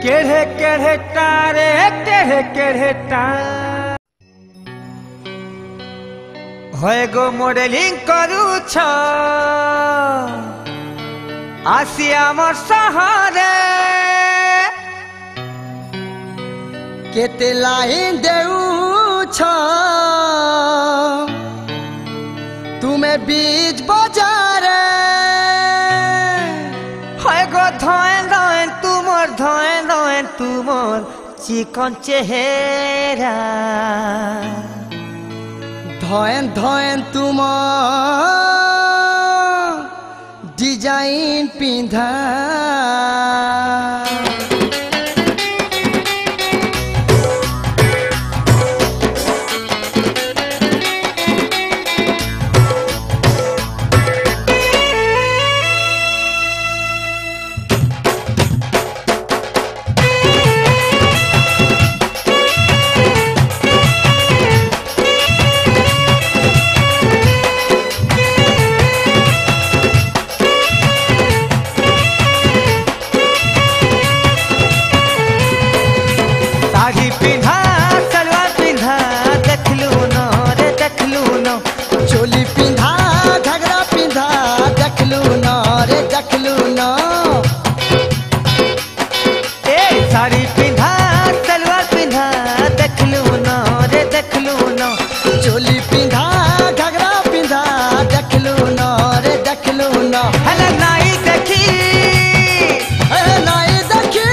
केढ़े केढ़े तारे केढ़े केढ़े तार होय गो मॉडलिंग करूछ आसी आमर शहरे केते लाइन देउछ तुम्हें बीच बाजारे होय गो धोएन धोएन तुमर चिकन चेहरा धोएन धोएन तुम डिजाइन पिंधा साड़ी पिंधा सलवार पिंधा देखलू न रे देखलू न चोली पिंधा घगरा पिंधा देखलू न रे देखलू न हला नाई देखी नाई देखी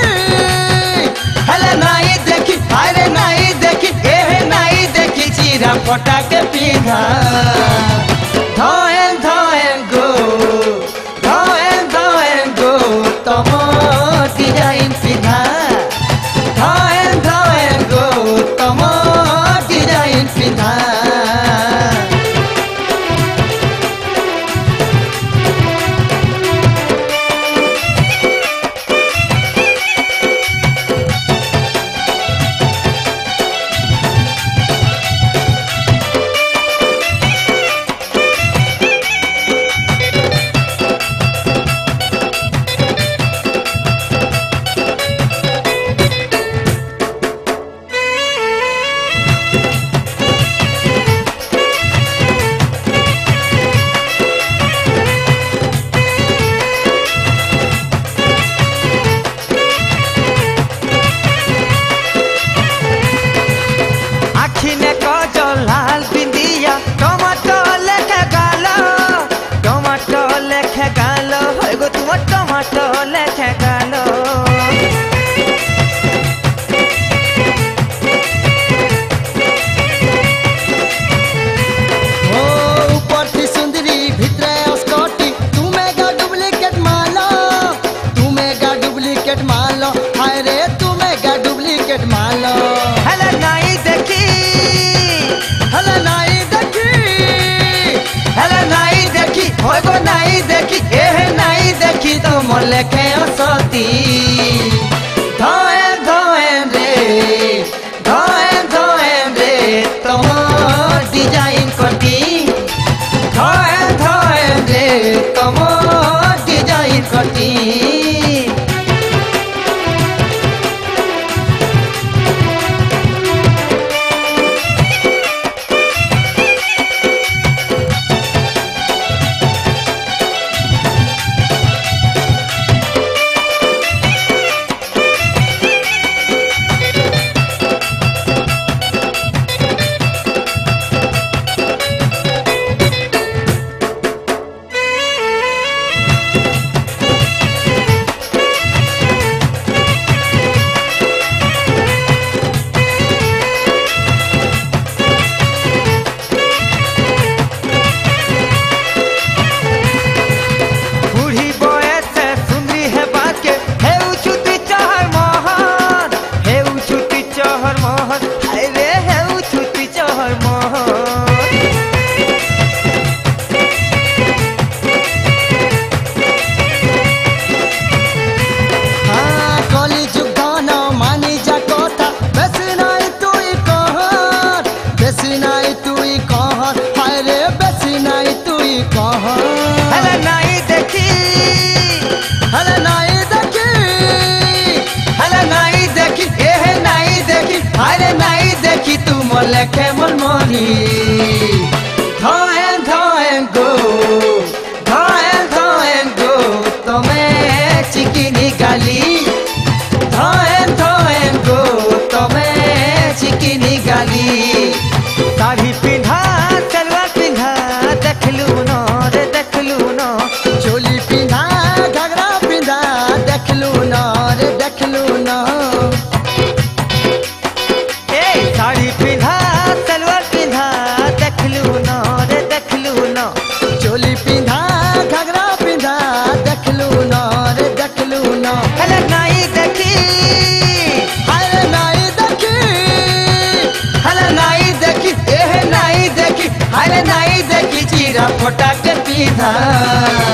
हला नाई देखी अरे नाई देखी ए नाई देखी चीरा पटा के पिंधा धोएन धोएन गो तम डिजाइन पिंधा लाल बिंदिया टमाटो लेके गालो गो तुम टमाटो लेके गालो ऊपर थी सुंदरी भितरे अस्कटी तुम्हें गा डुप्लीकेट मालो हाय रे तुम्हें गा डुप्लीकेट मालो हला नाई देखी होय गो नाई देखी ए नाई देखी तो मोले के असती धोएन धोएन रे तुम डिजाइन कटी धोएन रे तुम डिजाइन कटी सीधा